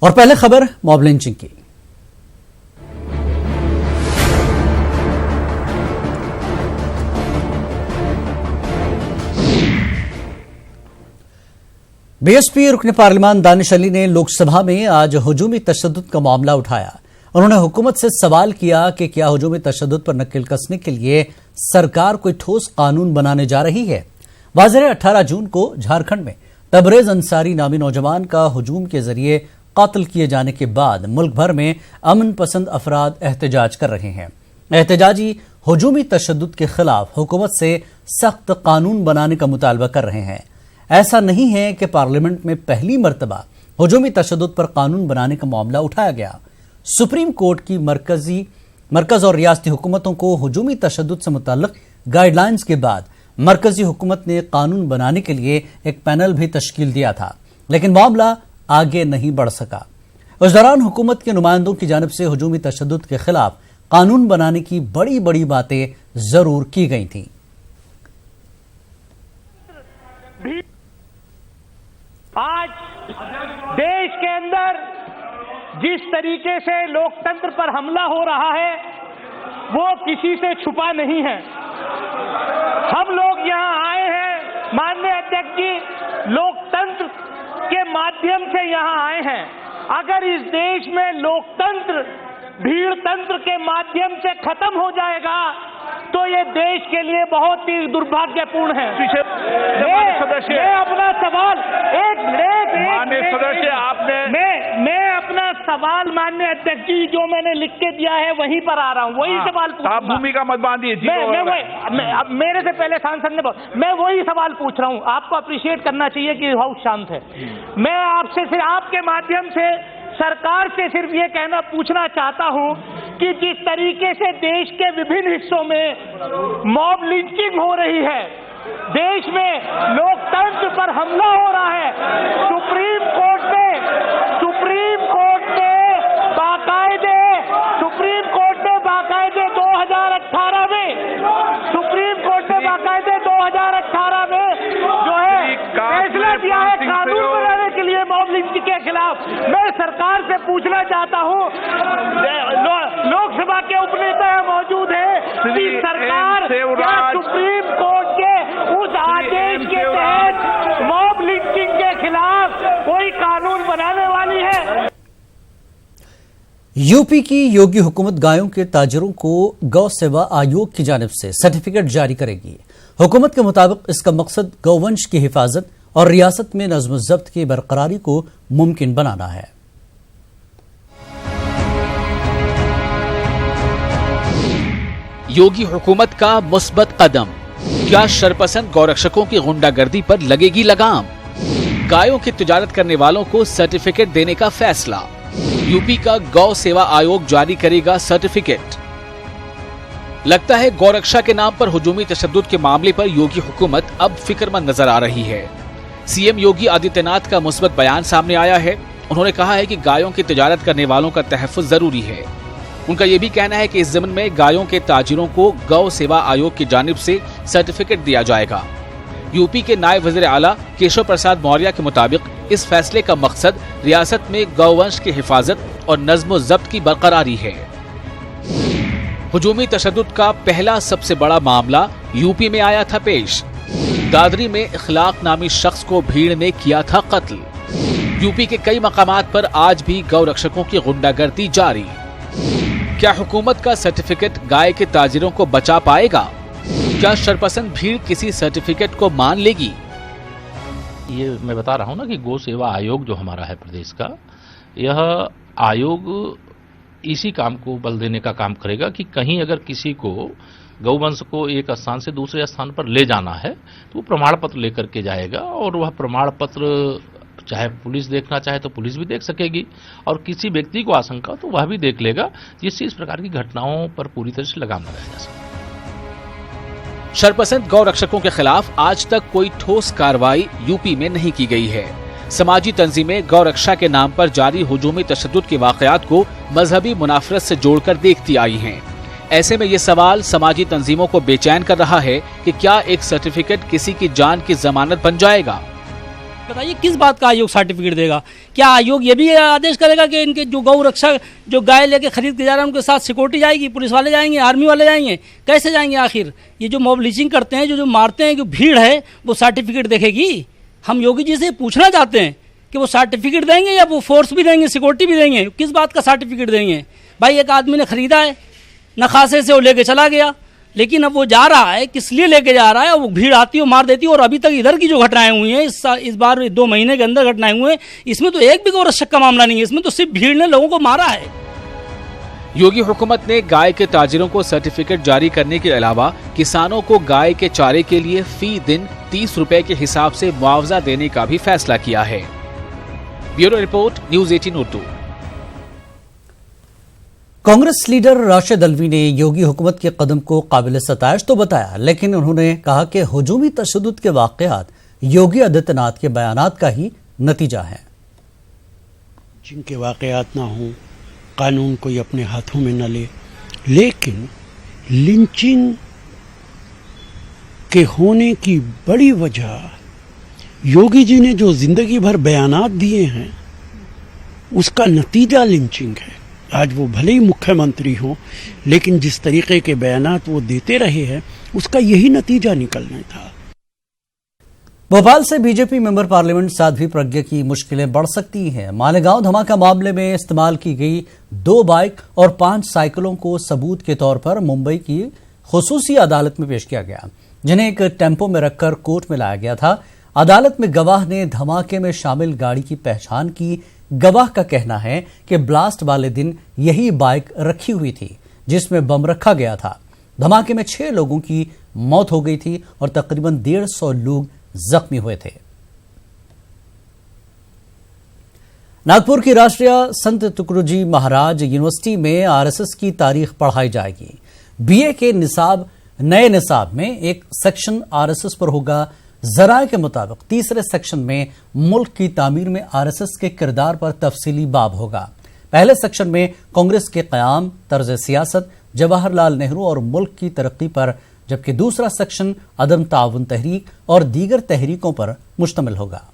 اور پہلے خبر ماب لنچنگ کی۔ بی ایس پی رکن پارلیمان دانش علی نے لوک سبھا میں آج ہجومی تشدد کا معاملہ اٹھایا۔ انہوں نے حکومت سے سوال کیا کہ کیا ہجومی تشدد پر نکیل کسنے کے لیے سرکار کوئی ٹھوس قانون بنانے جا رہی ہے۔ واضح ہے 18 جون کو جھارکھنڈ میں تبریز انصاری نامی نوجوان کا ہجوم کے ذریعے قتل کیے جانے کے بعد ملک بھر میں امن پسند افراد احتجاج کر رہے ہیں۔ احتجاجی ہجومی تشدد کے خلاف حکومت سے سخت قانون بنانے کا مطالبہ کر رہے ہیں۔ ایسا نہیں ہے کہ پارلیمنٹ میں پہلی مرتبہ ہجومی تشدد پر قانون بنانے کا معاملہ اٹھایا گیا۔ سپریم کورٹ کی مرکز اور ریاستی حکومتوں کو ہجومی تشدد سے متعلق گائیڈ لائنز کے بعد مرکزی حکومت نے قانون بنانے کے لیے ایک پینل بھی تشکیل دیا تھا، لیکن معاملہ آگے نہیں بڑھ سکا۔ اس دوران حکومت کے نمائندوں کی جانب سے ہجومی تشدد کے خلاف قانون بنانے کی بڑی بڑی باتیں ضرور کی گئی تھیں۔ آج دیش کے اندر جس طریقے سے لوکتنتر پر حملہ ہو رہا ہے وہ کسی سے چھپا نہیں ہے۔ ہم لوگ یہاں آئے ہیں ماننیہ ادھیکش جی، لوکتنتر کے مادھیم سے یہاں آئے ہیں۔ اگر اس دیش میں لوکتنتر بھیڑ تنتر کے مادھیم سے ختم ہو جائے گا تو یہ دیش کے لیے بہت ہی دربھاگیہ پورن ہے۔ میں اپنا سوال میں اپنا سوال ماننیہ ادھیکش جی جو میں نے لکھ کے دیا ہے وہیں پر آ رہا ہوں، وہی سوال آپ بھومکا مت باندھیے جی۔ میرے سے پہلے سانسد نے میں وہی سوال پوچھ رہا ہوں۔ آپ کو اپریشیٹ کرنا چاہیے کہ ہاؤس شانت ہے۔ میں آپ سے صرف آپ کے مادھیم سے سرکار سے صرف یہ کہنا پوچھنا چاہتا ہوں کہ جس طریقے سے دیش کے وبھن حصوں میں موب لنچنگ ہو رہی ہے، دیش میں لوکتنتر پر حملہ ہو رہا ہے، سپریم کورٹ نے باقاعدے 2018 میں جو ہے فیصلہ کیا ہے قانون بنانے کے لیے موب لنچنگ کے خلاف۔ میں سرکار سے پوچھنا چاہتا ہوں، لوک سبھا کے اپ نیتا موجود ہیں کہ سرکار کیا سپریم کورٹ کے اس آدیش کے تحت موب لنچنگ کے خلاف کوئی قانون بنانے والی ہے؟ یو پی کی یوگی حکومت گایوں کے تاجروں کو گو سیوا آیوگ کی جانب سے سرٹیفکیٹ جاری کرے گی۔ حکومت کے مطابق اس کا مقصد گوونش کی حفاظت اور ریاست میں نظم و ضبط کی برقراری کو ممکن بنانا ہے۔ یوگی حکومت کا مثبت قدم، کیا شرپسند گورکشکوں کی غنڈہ گردی پر لگے گی لگام؟ گایوں کی تجارت کرنے والوں کو سرٹیفکیٹ دینے کا فیصلہ، یو پی کا گو سیوا آیوگ جاری کرے گا سرٹیفکیٹ۔ لگتا ہے گورکشا کے نام پر ہجومی تشدد کے معاملے پر یوگی حکومت اب فکر مند نظر آ رہی ہے۔ سی ایم یوگی آدتیہ ناتھ کا مثبت بیان سامنے آیا ہے۔ انہوں نے کہا ہے کہ گایوں کی تجارت کرنے والوں کا تحفظ ضروری ہے۔ ان کا یہ بھی کہنا ہے کہ اس ضمن میں گایوں کے تاجروں کو گو سیوا آیوگ کی جانب سے سرٹیفکیٹ دیا جائے گا۔ یو پی کے نائب وزیر اعلیٰ کیشو پرساد موریہ کے مطابق اس فیصلے کا مقصد ریاست میں گوونش کی حفاظت اور نظم و ضبط کی برقراری ہے۔ ہجومی تشدد کا پہلا سب سے بڑا معاملہ یو پی میں آیا تھا پیش۔ دادری میں اخلاق نامی شخص کو بھیڑ نے کیا تھا قتل۔ یو پی کے کئی مقامات پر آج بھی گو رکشکوں کی غنڈہ گردی جاری۔ کیا حکومت کا سرٹیفکیٹ گائے کے تاجروں کو بچا پائے گا؟ کیا شرپسند بھیڑ کسی سرٹیفکیٹ کو مان لے گی؟ یہ میں بتا رہا ہوں نا کہ گو سیوا آیوگ جو ہمارا ہے پردیش کا، یہ آیوگ اسی کام کو بل دینے کا کام کرے گا کہ کہیں اگر کسی کو گو ونش کو ایک استھان سے دوسرے استھان پر لے جانا ہے تو وہ پرماڑ پتر لے کر کے جائے گا، اور وہ پرماڑ پتر چاہے پولیس دیکھنا چاہے تو پولیس بھی دیکھ سکے گی، اور کسی ویکتی کو آشنکا تو وہ بھی دیکھ لے گا، جس سے اس پرکار کی گھٹناؤں پر پوری طرح سے لگام لگایا جا سکے۔ شرپسند گو رکشکوں کے خلاف آج تک کوئی ٹھوس کارروائی یو پی میں نہیں کی گئی ہے۔ سماجی تنظیمیں گو رکشا کے نام پر جاری ہجومی تشدد کے واقعات کو مذہبی منافرت سے جوڑ کر دیکھتی آئی ہیں۔ ایسے میں یہ سوال سماجی تنظیموں کو بے چین کر رہا ہے کہ کیا ایک سرٹیفکیٹ کسی کی جان کی ضمانت بن جائے گا؟ बताइए किस बात का आयोग सर्टिफिकेट देगा? क्या आयोग ये भी आदेश करेगा कि इनके जो गौ रक्षक जो गाय लेके खरीद के जा रहे हैं उनके साथ सिक्योरिटी जाएगी, पुलिस वाले जाएंगे, आर्मी वाले जाएंगे? कैसे जाएंगे? आखिर ये जो मॉब लिंचिंग करते हैं, जो मारते हैं, जो भीड़ है, वो सर्टिफिकेट देखेगी? हम योगी जी से पूछना चाहते हैं कि वो सर्टिफिकेट देंगे या वो फोर्स भी देंगे, सिक्योरिटी भी देंगे? किस बात का सर्टिफिकेट देंगे? भाई एक आदमी ने खरीदा है, नखासे से वो लेके चला गया, लेकिन अब वो जा रहा है, किस लिए लेके जा रहा है? वो भीड़ आती है, मार देती है। और अभी तक इधर की जो घटनाएं हुई हैं इस बार 2 महीने के अंदर घटनाएं हुए हैं, इसमें तो एक भी गौ रक्षक का मामला नहीं है, इसमें तो सिर्फ भीड़ ने लोगों को मारा है। योगी हुकूमत ने गाय के ताजिरों को सर्टिफिकेट जारी करने के अलावा किसानों को गाय के चारे के लिए फी दिन 30 रुपए के हिसाब से मुआवजा देने का भी फैसला किया है। Bureau report, news 18 Urdu. Congress leader Rashid Alvi ने योगी हुकूमत के कदम को काबिल सताइश तो बताया, लेकिन उन्होंने कहा कि हुजूमी तशद्दुद के वाक़यात योगी आदित्यनाथ के बयानात का ही नतीजा है। जिनके वाक़यात ना हों, कानून कोई अपने हाथों में न ले, लेकिन लिंचिंग के होने की बड़ी वजह योगी जी ने जो जिंदगी भर बयानात दिए हैं उसका नतीजा लिंचिंग है। आज वो भले ही मुख्यमंत्री हों, लेकिन जिस तरीके के बयानात वो देते रहे हैं उसका यही नतीजा निकलना था। भोपाल से BJP member parliament Sadhvi Pragya की मुश्किलें बढ़ सकती हैं। मालेगांव धमाका मामले में इस्तेमाल की गई 2 बाइक और 5 साइकिलों को सबूत के तौर पर मुंबई की खुसूसी अदालत में पेश किया गया, जिन्हें एक टेम्पो में रखकर कोर्ट में लाया गया था। अदालत में गवाह ने धमाके में शामिल गाड़ी की पहचान की। गवाह का कहना है कि ब्लास्ट वाले दिन यही बाइक रखी हुई थी जिसमें बम रखा गया था। धमाके में 6 लोगों की मौत हो गई थी और तकरीबन 150 लोग जख्मी हुए थे। नागपुर की राष्ट्रीय संत तुकडोजी महाराज यूनिवर्सिटी में आरएसएस की तारीख पढ़ाई जाएगी। बीए के नए निसाब में एक सेक्शन आरएसएस पर होगा। जराये के मुताबिक तीसरे सेक्शन में मुल्क की तामीर में आरएसएस के किरदार पर तफसीली बाब होगा। पहले सेक्शन में कांग्रेस के क़याम, तर्ज सियासत, जवाहरलाल नेहरू और मुल्क की तरक्की पर, जबकि दूसरा सेक्शन अदम ताउन तहरीक और दीगर तहरीकों पर मुश्तमिल होगा।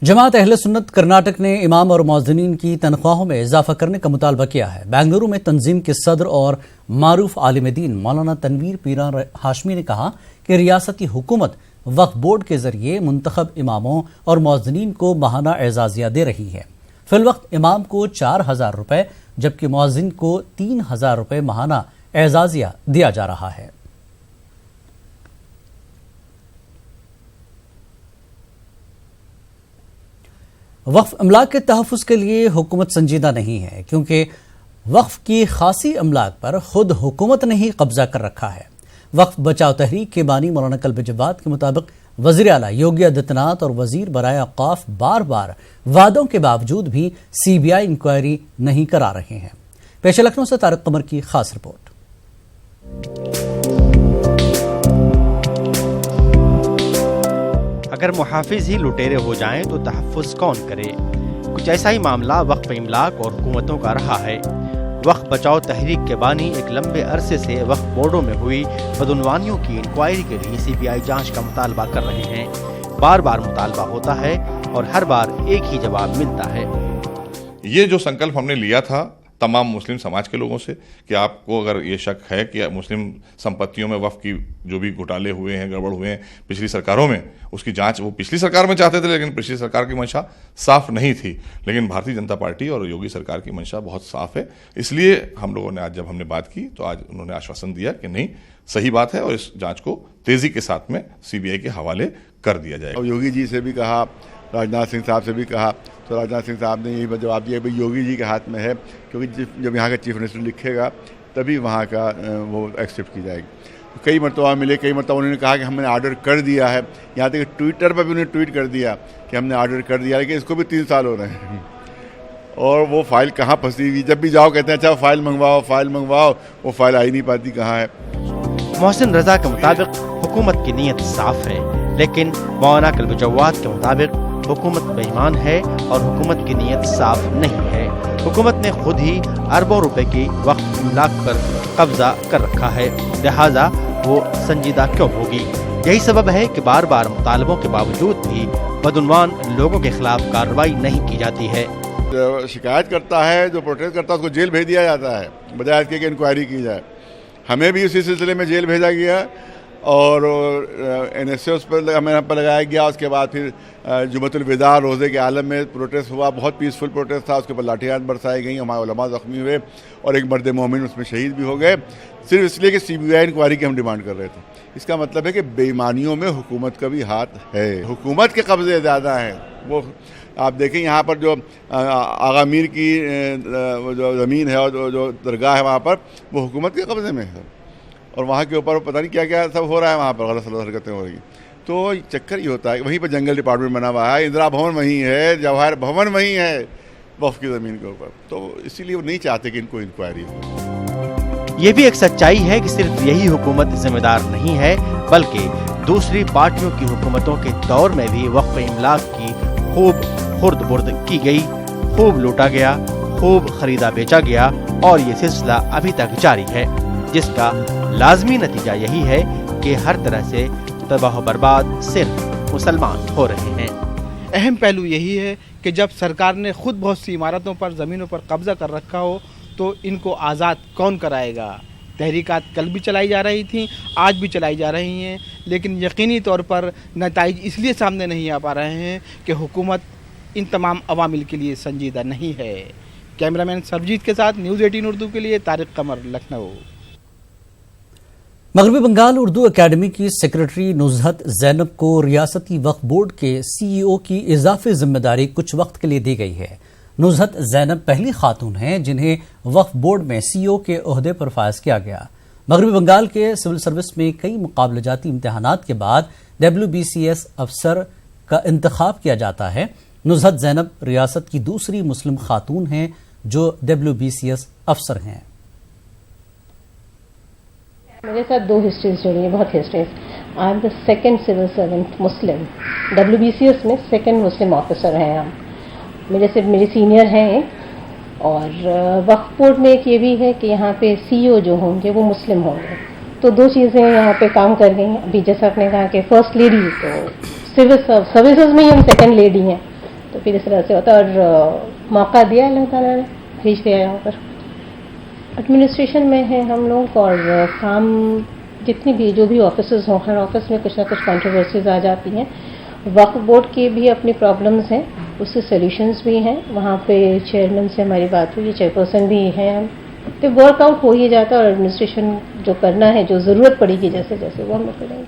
जमात अहले सुन्नत कर्नाटक ने इमाम और मौज़िनीन की तनख्वाहों में इजाफा करने का मुतालबा किया है। बेंगलुरु में तंजीम के सदर और मारूफ आलिम दीन मौलाना तनवीर पीरान हाशमी ने कहा कि रियासती हुकूमत वक्फ बोर्ड के जरिए मुंतखब इमामों और मौज़िनीन को माहाना एजाजिया दे रही है। फिलवक्त इमाम को 4,000 रुपए जबकि मौज़िन को 3,000 रुपए माहाना एजाजिया दिया जा रहा है। वक्फ अमलाक के तहफ़्फ़ुज़ के लिए हुकूमत संजीदा नहीं है, क्योंकि वक्फ की खासी अमलाक पर खुद हुकूमत ने ही कब्जा कर रखा है। वक्फ बचाओ तहरीक के बानी मौलाना कल्ब जवाद के मुताबिक वज़ीर आला योगी आदित्यनाथ और वज़ीर बराए औक़ाफ़ बार बार वादों के बावजूद भी सीबीआई इंक्वायरी नहीं करा रहे हैं। पेश लखनऊ से तारिक कमर की खास रिपोर्ट। अगर मुहाफिज ही लुटेरे हो जाएं तो तहफ़्फ़ुज़ कौन करे? कुछ ऐसा ही मामला वक्फ इमलाक और हुकूमतों का रहा है। वक्फ बचाओ तहरीक के बानी एक लंबे अरसे से वक्फ बोर्डों में हुई बदउनवानियों की इंक्वायरी के लिए सीबीआई जांच का मुतालबा कर रहे हैं। बार बार मुतालबा होता है और हर बार एक ही जवाब मिलता है। ये जो संकल्प हमने लिया था तमाम मुस्लिम समाज के लोगों से कि आपको अगर ये शक है कि मुस्लिम संपत्तियों में वक्फ की जो भी घोटाले हुए हैं, गड़बड़ हुए हैं पिछली सरकारों में, उसकी जांच वो पिछली सरकार में चाहते थे, लेकिन पिछली सरकार की मंशा साफ नहीं थी। लेकिन भारतीय जनता पार्टी और योगी सरकार की मंशा बहुत साफ है। इसलिए हम लोगों ने आज जब हमने बात की तो आज उन्होंने आश्वासन दिया कि नहीं, सही बात है और इस जाँच को तेज़ी के साथ में सीबीआई के हवाले कर दिया जाएगा। योगी जी से भी कहा, राजनाथ सिंह साहब से भी कहा, तो राजनाथ सिंह साहब ने यही जवाब दिया भाई योगी जी के हाथ में है, क्योंकि जब यहाँ का चीफ मिनिस्टर लिखेगा तभी वहाँ का वो एक्सेप्ट की जाएगी। तो कई मरतबा मिले, कई मरतबा उन्होंने कहा कि हमने आर्डर कर दिया है। यहाँ तक कि ट्विटर पर भी उन्होंने ट्वीट कर दिया कि हमने आर्डर कर दिया, लेकिन इसको भी 3 साल हो रहे हैं और वो फाइल कहाँ फंसी हुई। जब भी जाओ कहते हैं अच्छा फाइल मंगवाओ, वो फाइल आ ही नहीं पाती कहाँ है। मोहसिन रजा के मुताबिक हुकूमत की नीयत साफ है, लेकिन मौलाना कल्ब जवाद के मुताबिक हुकूमत बेईमान है और हुकूमत की नीयत साफ नहीं है। हुकूमत ने खुद ही अरबों रुपए की वक्फ इमलाक पर कब्जा कर रखा है, लिहाजा वो संजीदा क्यों होगी। یہی سبب ہے کہ بار بار مطالبوں کے باوجود بھی بدعنوان لوگوں کے خلاف کارروائی نہیں کی جاتی ہے۔ جو شکایت کرتا ہے، جو پروٹیسٹ کرتا ہے، اس کو جیل بھیج دیا جاتا ہے بجائے اس کے کہ انکوائری کی جائے۔ ہمیں بھی اسی سلسلے میں جیل بھیجا گیا اور NSA اس پر ہمیں پر لگایا گیا۔ اس کے بعد پھر جمعۃ الوداع روزے کے عالم میں پروٹیسٹ ہوا، بہت پیسفل پروٹیسٹ تھا، اس کے اوپر لاٹھیاں برسائی گئیں، ہمارے علماء زخمی ہوئے اور ایک مرد مومن اس میں شہید بھی ہو گئے، صرف اس لیے کہ CBI انکوائری کی ہم ڈیمانڈ کر رہے تھے۔ اس کا مطلب ہے کہ بے ایمانیوں میں حکومت کا بھی ہاتھ ہے، حکومت کے قبضے زیادہ ہیں۔ وہ آپ دیکھیں یہاں پر جو آغا میر کی جو زمین ہے اور جو درگاہ ہے وہاں پر، وہ حکومت کے قبضے میں ہے، اور وہاں کے اوپر پتہ نہیں کیا کیا سب ہو رہا ہے، وہاں پر غلط حرکتیں ہو رہی ہیں۔ تو چکر یہ ہوتا ہے، وہیں پر جنگل ڈپارٹمنٹ بنا ہوا ہے، اندرا بھون وہیں ہے، جواہر بھون وہیں ہے وقف کی زمین کے اوپر، تو اسی لیے وہ نہیں چاہتے کہ ان کو انکوائری ہو۔ یہ بھی ایک سچائی ہے کہ صرف یہی حکومت ذمہ دار نہیں ہے، بلکہ دوسری پارٹیوں کی حکومتوں کے دور میں بھی وقف املاک کی خوب خرد برد کی گئی، خوب لوٹا گیا، خوب خریدا بیچا گیا، اور یہ سلسلہ ابھی تک جاری ہے، جس کا لازمی نتیجہ یہی ہے کہ ہر طرح سے تباہ و برباد صرف مسلمان ہو رہے ہیں۔ اہم پہلو یہی ہے کہ جب سرکار نے خود بہت سی عمارتوں پر، زمینوں پر قبضہ کر رکھا ہو تو ان کو آزاد کون کرائے گا؟ تحریکات کل بھی چلائی جا رہی تھیں، آج بھی چلائی جا رہی ہیں، لیکن یقینی طور پر نتائج اس لیے سامنے نہیں آ پا رہے ہیں کہ حکومت ان تمام عوامل کے لیے سنجیدہ نہیں ہے۔ کیمرامین سربجیت کے ساتھ نیوز 18 اردو کے لیے طارق قمر، لکھنؤ۔ مغربی بنگال اردو اکیڈمی کی سیکرٹری نزہت زینب کو ریاستی وقف بورڈ کے CEO کی اضافی ذمہ داری کچھ وقت کے لیے دی گئی ہے۔ نزہت زینب پہلی خاتون ہیں جنہیں وقف بورڈ میں CEO کے عہدے پر فائز کیا گیا۔ مغربی بنگال کے سول سروس میں کئی مقابلہ جاتی امتحانات کے بعد WBCS افسر کا انتخاب کیا جاتا ہے۔ نزہت زینب ریاست کی دوسری مسلم خاتون ہیں جو WBCS افسر ہیں۔ میرے ساتھ 2 ہسٹریز جڑی ہیں، بہت history's. I am the second civil servant Muslim, WBCS میں سیکنڈ مسلم آفیسر ہیں ہم، میرے سے میری سینئر ہیں۔ اور وقف بورڈ میں ایک یہ بھی ہے کہ یہاں پہ CEO جو ہوں گے وہ مسلم ہوں گے، تو 2 چیزیں یہاں پہ کام کر گئی ہیں۔ ابھی جیسا آپ نے کہا کہ فرسٹ لیڈی، تو سول سروسز میں ہی ہم سیکنڈ لیڈی ہیں، تو پھر اس طرح سے ہوتا ہے۔ اور موقع دیا اللہ تعالیٰ نے، بھیج دیا یہاں پر۔ ایڈمنسٹریشن میں ہیں ہم لوگ، اور کام جتنی بھی جو بھی آفیسز ہوں، ہر آفس میں کچھ نہ کچھ کنٹروورسیز آ جاتی ہیں۔ وقف بورڈ کی بھی اپنی پرابلمز ہیں، اس سے سلیوشنز بھی ہیں۔ وہاں پہ چیئرمین سے ہماری بات ہوئی، چیئرپرسن بھی ہیں ہم، تو ورک آؤٹ ہو ہی جاتا ہے، اور ایڈمنسٹریشن جو کرنا ہے، جو ضرورت پڑے گی جیسے جیسے، وہ ہم لوگ کریں گے۔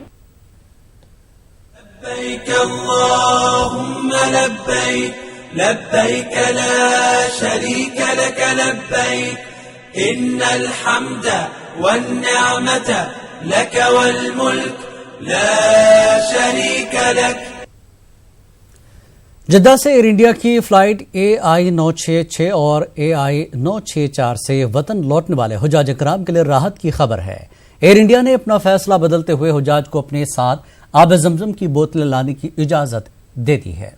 لبيك اللهم لبيك لبيك لا شريك لك لبيك إن الحمد والنعمة لك والملك لا شريك لك۔ جدہ سے ایئر انڈیا کی فلائٹ AI 966 اور AI 964 سے وطن لوٹنے والے حجاج کرام کے لیے راحت کی خبر ہے۔ ایئر انڈیا نے اپنا فیصلہ بدلتے ہوئے حجاج کو اپنے ساتھ آب زمزم کی بوتلیں لانے کی اجازت دے دی ہے۔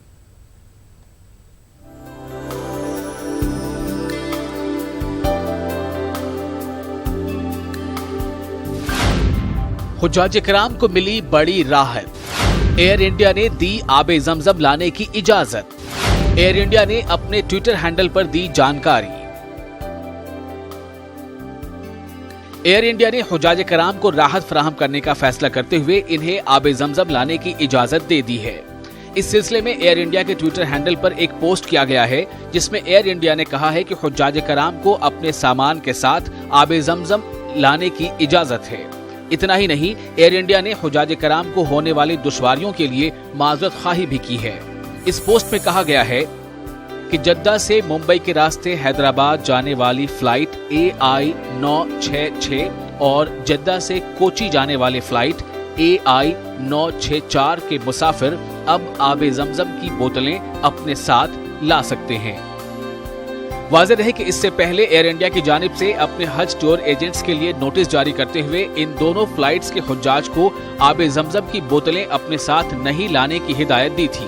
حجاج کرام کو ملی بڑی راحت، ایئر انڈیا نے دی آب زمزم لانے کی اجازت۔ ایئر انڈیا نے اپنے ٹویٹر ہینڈل پر دی جانکاری۔ ایئر انڈیا نے حجاج کرام کو راحت فراہم کرنے کا فیصلہ کرتے ہوئے انہیں آب زمزم لانے کی اجازت دے دی ہے۔ اس سلسلے میں ایئر انڈیا کے ٹویٹر ہینڈل پر ایک پوسٹ کیا گیا ہے جس میں ایئر انڈیا نے کہا ہے کہ حجاج کرام کو اپنے سامان کے ساتھ آب زمزم لانے کی اجازت ہے۔ اتنا ہی نہیں، ایئر انڈیا نے حجاج کرام کو ہونے والی دشواریوں کے لیے معذرت خواہی بھی کی ہے۔ اس پوسٹ میں کہا گیا ہے کہ جدہ سے ممبئی کے راستے حیدرآباد جانے والی فلائٹ AI 966 اور جدہ سے کوچی جانے والی فلائٹ AI 964 کے مسافر اب آب زمزم کی بوتلیں اپنے ساتھ لا سکتے ہیں۔ واضح رہے کہ اس سے پہلے ایئر انڈیا کی جانب سے اپنے حج ٹور ایجنٹس کے لیے نوٹس جاری کرتے ہوئے ان دونوں فلائٹس کے حجاج کو آب زمزم کی بوتلیں اپنے ساتھ نہیں لانے کی ہدایت دی تھی۔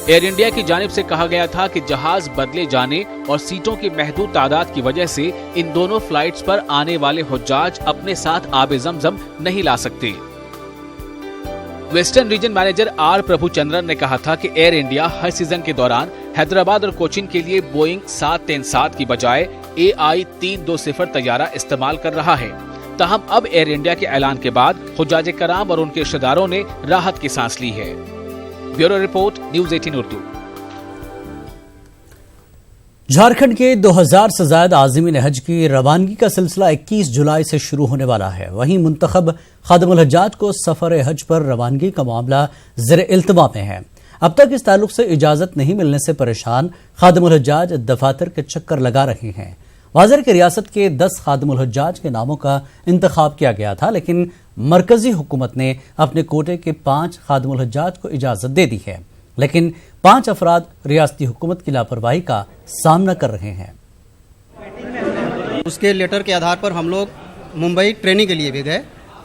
ایئر انڈیا کی جانب سے کہا گیا تھا کہ جہاز بدلے جانے اور سیٹوں کی محدود تعداد کی وجہ سے ان دونوں فلائٹس پر آنے والے حجاج اپنے ساتھ آب زمزم نہیں لا سکتے۔ वेस्टर्न रीजन मैनेजर आर प्रभुचंद्रन ने कहा था कि एयर इंडिया हर सीजन के दौरान हैदराबाद और कोचीन के लिए बोइंग 737 की बजाय AI 320 तैयारा इस्तेमाल कर रहा है। ताहम अब एयर इंडिया के ऐलान के बाद हुज्जाज कराम और उनके रिश्तेदारों ने राहत की सांस ली है। Bureau report, news 18 Urdu. Jharkhand के 2000 से ज्यादा आज़मीन हज की रवानगी का सिलसिला 21 जुलाई से शुरू होने वाला है। वहीं मुंतखब खादिमुल हज्जाज को सफर हज पर रवानगी का मामला ज़ेर इल्तिमा में है। अब तक इस ताल्लुक से इजाजत नहीं मिलने से परेशान खादिमुल हज्जाज दफातर के चक्कर लगा रहे हैं। वाज़ेर की रियासत के 10 खादिमुल हज्जाज के नामों का इंतखाब किया गया था, लेकिन मरकजी हुकूमत ने अपने कोटे के 5 खादिमुल हज्जाज को इजाजत दे दी है, लेकिन 5 अफराद रियासती हुकूमत की लापरवाही का सामना कर रहे हैं। उसके लेटर के आधार पर हम लोग मुंबई ट्रेनिंग के लिए भी गए।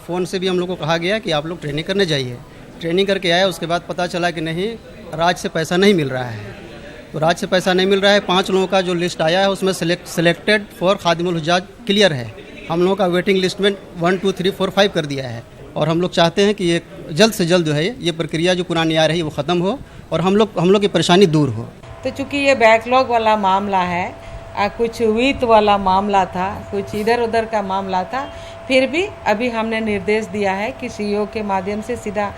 फ़ोन से भी हम लोग को कहा गया कि आप लोग ट्रेनिंग करने जाइए। ट्रेनिंग करके आए, उसके बाद पता चला कि नहीं, राज्य से पैसा नहीं मिल रहा है। तो राज्य से पैसा नहीं मिल रहा है। 5 लोगों का जो लिस्ट आया है उसमें सिलेक्टेड फॉर खादिमुल हुज्जाज क्लियर है। हम लोगों का वेटिंग लिस्ट में 1 2 3 4 5 कर दिया है, और हम लोग चाहते हैं कि ये जल्द से जल्द जो है ये प्रक्रिया जो पुरानी आ रही है वो ख़त्म हो और हम लोग की परेशानी दूर हो। तो चूँकि ये बैकलॉग वाला मामला है, कुछ वित्त वाला मामला था, कुछ इधर उधर का मामला था, फिर भी अभी हमने निर्देश दिया है कि CEO के माध्यम से सीधा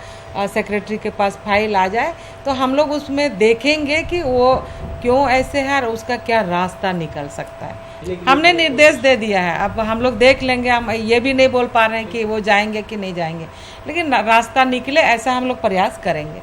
सेक्रेटरी के पास फाइल आ जाए, तो हम लोग उसमें देखेंगे कि वो क्यों ऐसे है और उसका क्या रास्ता निकल सकता है। हमने निर्देश दे दिया है, अब हम लोग देख लेंगे। हम ये भी नहीं बोल पा रहे हैं कि वो जाएंगे कि नहीं जाएंगे, लेकिन रास्ता निकले ऐसा हम लोग प्रयास करेंगे।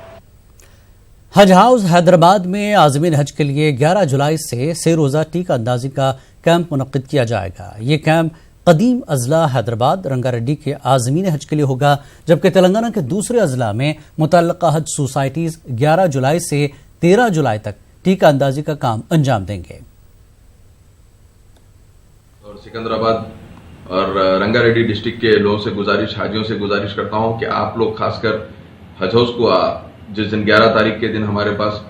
हज हाउस हैदराबाद में आज़मीन हज के लिए 11 जुलाई से रोज़ा टीका अंदाजी का कैंप मुनक्किद किया जाएगा। ये कैंप कदीम अजला हैदराबाद रंगारेड्डी के आज़मीन हज के लिए होगा, जबकि तेलंगाना के दूसरे अजला में मुतल्लका हज सोसाइटीज 11 जुलाई से 13 जुलाई तक टीका अंदाजी का काम अंजाम देंगे। और सिकंदराबाद और रंगारेड्डी डिस्ट्रिक्ट के लोगों से हाजियों से गुजारिश करता हूं कि आप लोग खासकर हज हाउस को जिस दिन 11 तारीख के दिन हमारे पास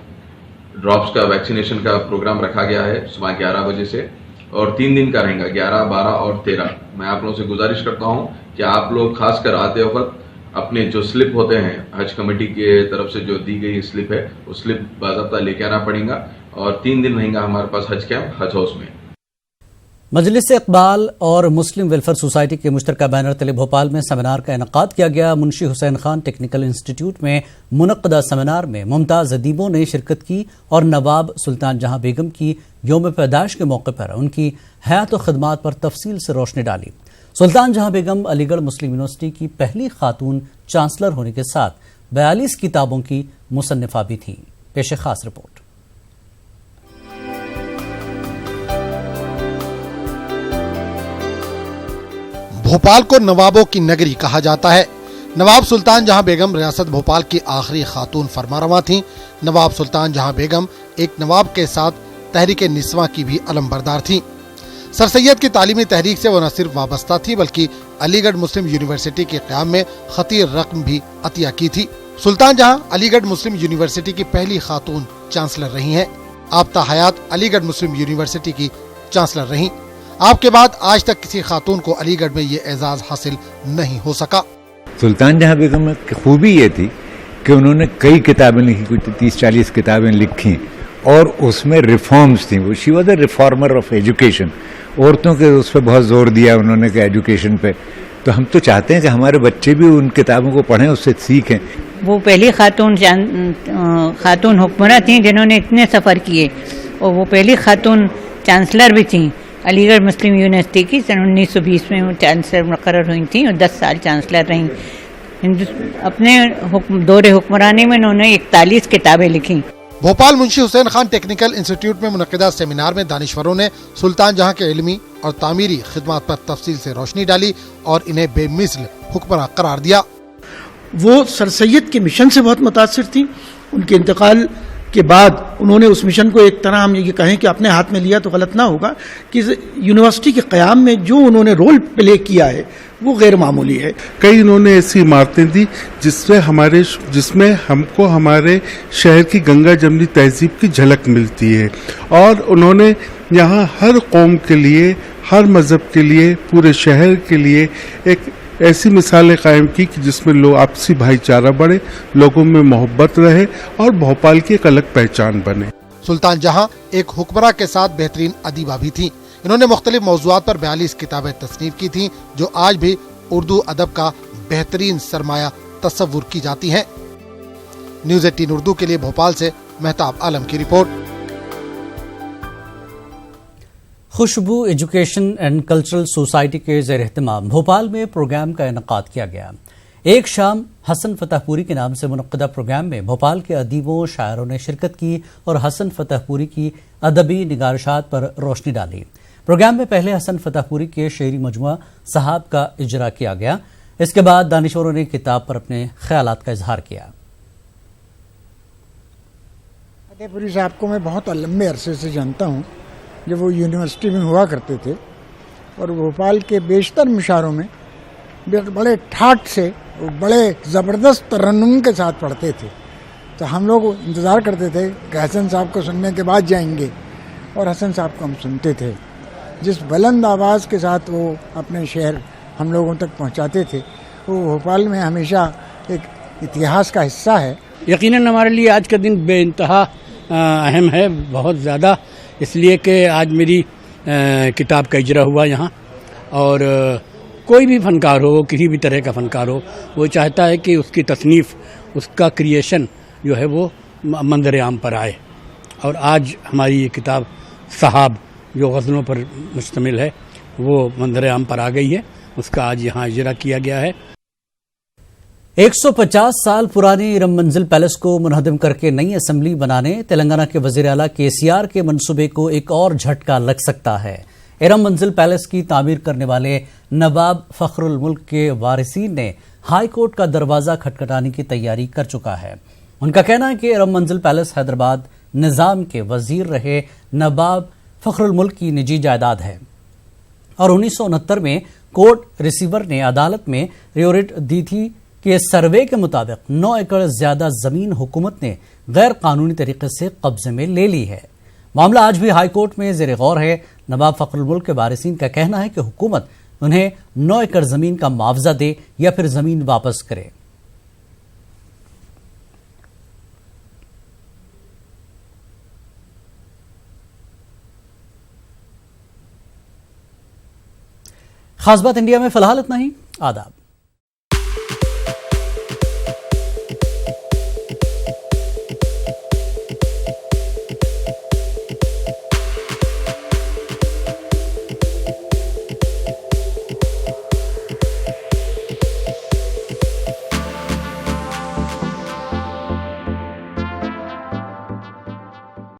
ड्रॉप्स का वैक्सीनेशन का प्रोग्राम रखा गया है सुबह 11 बजे से, और 3 दिन का रहेगा 11, 12 और 13। मैं आप लोगों से गुजारिश करता हूं कि आप लोग खासकर आते वक्त अपने जो स्लिप होते हैं हज कमेटी के तरफ से जो दी गई स्लिप है उस स्लिप बाज़ाब्ता लेके आना पड़ेगा, और 3 दिन रहेगा हमारे पास हज कैंप हज हाउस में। मजलिस इकबाल और मुस्लिम वेलफेयर सोसाइटी के मुश्तरका बैनर तले भोपाल में सेमिनार का इनकाद किया गया। मुंशी हुसैन खान टेक्निकल इंस्टीट्यूट में मुनक्कदा सेमिनार में मुमताज अदीबों ने शिरकत की और नवाब सुल्तान जहां बेगम की यौम पैदाइश के मौके पर उनकी हयात और खिदमात पर तफसील से रोशनी डाली। सुल्तान जहां बेगम अलीगढ़ मुस्लिम यूनिवर्सिटी की पहली खातून चांसलर होने के साथ 42 किताबों की मुसन्निफा भी थी। पेश खास रिपोर्ट। भोपाल को नवाबों की नगरी कहा जाता है। नवाब सुल्तान जहां बेगम रियासत भोपाल की आखिरी खातून फरमारवा थीं। नवाब सुल्तान जहां बेगम एक नवाब के साथ तहरीक निस्वा की भी अलमबरदार थीं। सर सैयद की तालीमी तहरीक से वो न सिर्फ वाबस्ता थी बल्कि अलीगढ़ मुस्लिम यूनिवर्सिटी के क़याम में खतीर रकम भी अतिया की थी। सुल्तान जहां अलीगढ़ मुस्लिम यूनिवर्सिटी की पहली खातून चांसलर रही हैं। आफ्ता हयात अलीगढ़ मुस्लिम यूनिवर्सिटी की चांसलर रहीं। आपके बाद आज तक किसी खातून को अलीगढ़ में ये एजाज हासिल नहीं हो सका। सुल्तान जहां बेगम की खूबी ये थी कि उन्होंने कई किताबें लिखी, कुछ 30-40 किताबें लिखी और उसमें रिफॉर्म्स थी। वो she was a reformer of education. औरतों के उस पर बहुत जोर दिया उन्होंने कि एजुकेशन पे। तो हम तो चाहते हैं कि हमारे बच्चे भी उन किताबों को पढ़ें, उससे सीखें। वो पहली खातून हुक्मरां थी जिन्होंने इतने सफ़र किए, और वो पहली खातून चांसलर भी थी अलीगढ़ मुस्लिम यूनिवर्सिटी की। सन 1920 में वो चांसलर मुकर्रर हुई थी और 10 साल चांसलर रहीं। अपने दौरे हुक्मरानी में उन्होंने 41 किताबें लिखी। भोपाल मुंशी हुसैन खान टेक्निकल इंस्टीट्यूट में मुनक्किदा सेमिनार में दानिश्वरों ने सुल्तान जहां के इल्मी और तामीरी खिदमात पर तफसील से रोशनी डाली और इन्हें बेमिसल हुक्मरां करार दिया। वो सर सैयद के मिशन से बहुत मुतासिर थी। उनके इंतकाल के बाद उन्होंने उस मिशन को एक तरह हम ये कहें कि अपने हाथ में लिया तो गलत ना होगा कि यूनिवर्सिटी के क़याम में जो उन्होंने रोल प्ले किया है वो गैर मामूली है। कई उन्होंने ऐसी इमारतें दी जिसमें हमको हमारे शहर की गंगा जमनी तहजीब की झलक मिलती है, और उन्होंने यहाँ हर कौम के लिए, हर मज़हब के लिए, पूरे शहर के लिए एक ऐसी मिसालें कायम की कि जिसमें लोग आपसी भाईचारा बढ़े, लोगों में मोहब्बत रहे और भोपाल की एक अलग पहचान बने। सुल्तान जहां एक हुक्मरां के साथ बेहतरीन अदीबा भी थी। इन्होंने मुख्तलिफ मौज़ूआत पर 42 किताबें तसनीफ की थीं, जो आज भी उर्दू अदब का बेहतरीन सरमाया तस्वुर की जाती हैं। न्यूज़ 18 उर्दू के लिए भोपाल से मेहताब आलम की report. Khushboo education and cultural society के ज़ेर एहतमाम भोपाल में प्रोग्राम का इनेकाद किया गया। एक शाम हसन फतहपुरी के नाम से मुनक्किदा प्रोग्राम में भोपाल के अदीबों शायरों ने शिरकत की और हसन फतहपुरी की अदबी निगारशात पर रोशनी डाली। प्रोग्राम में पहले हसन फतहपुरी के शेरी मजमुआ साहब का इजरा किया गया। इसके बाद दानिशवरों ने किताब पर अपने ख्यालात का इजहार किया। फतहपुरी साहब को मैं बहुत लंबे अरसे से जानता हूँ, जब वो यूनिवर्सिटी में हुआ करते थे और भोपाल के बेशतर मुशारों में बड़े ठाठ से बड़े ज़बरदस्त तरन्नुम के साथ पढ़ते थे। तो हम लोग इंतज़ार करते थे कि हसन साहब को सुनने के बाद जाएंगे, और हसन साहब को हम सुनते थे। जिस बुलंद आवाज़ के साथ वो अपने शेर हम लोगों तक पहुंचाते थे, वो भोपाल में हमेशा एक इतिहास का हिस्सा है। यकीनन हमारे लिए आज का दिन बेइंतहा अहम है, बहुत ज़्यादा, इसलिए कि आज मेरी किताब का इजरा हुआ यहाँ। और कोई भी फनकार हो, किसी भी तरह का फनकार हो, वो चाहता है कि उसकी तसनीफ़, उसका क्रिएशन जो है वो मंजर आम पर आए। और आज हमारी ये किताब साहब जो गज़लों पर मुश्तमिल है, वो मंजर आम पर आ गई है। उसका आज यहाँ इजरा किया गया है। 150 साल पुरानी इरम मंजिल पैलेस को मुनहदम करके नई असेंबली बनाने तेलंगाना के वज़ीर आला KCR के मंसूबे को एक और झटका लग सकता है। इरम मंजिल पैलेस की तामीर करने वाले नवाब फखरुल मुल्क के वारिसीन ने हाई कोर्ट का दरवाजा खटखटाने की तैयारी कर चुका है। उनका कहना है कि इरम मंजिल पैलेस हैदराबाद निज़ाम के वजीर रहे नवाब फखरुल मुल्क की निजी जायदाद है और 1969 में कोर्ट रिसीवर ने अदालत में रियोरिट दी थी कि सर्वे के मुताबिक 9 एकड़ ज्यादा जमीन हुकूमत ने गैर कानूनी तरीके से कब्जे में ले ली है। मामला आज भी हाई कोर्ट में ज़ेर गौर है। नवाब फखरुल मुल्क के वारिसीन का कहना है कि हुकूमत उन्हें 9 एकड़ जमीन का मुआवजा दे या फिर जमीन वापस करे। खास बात इंडिया में फिलहाल इतना ही। आदाब।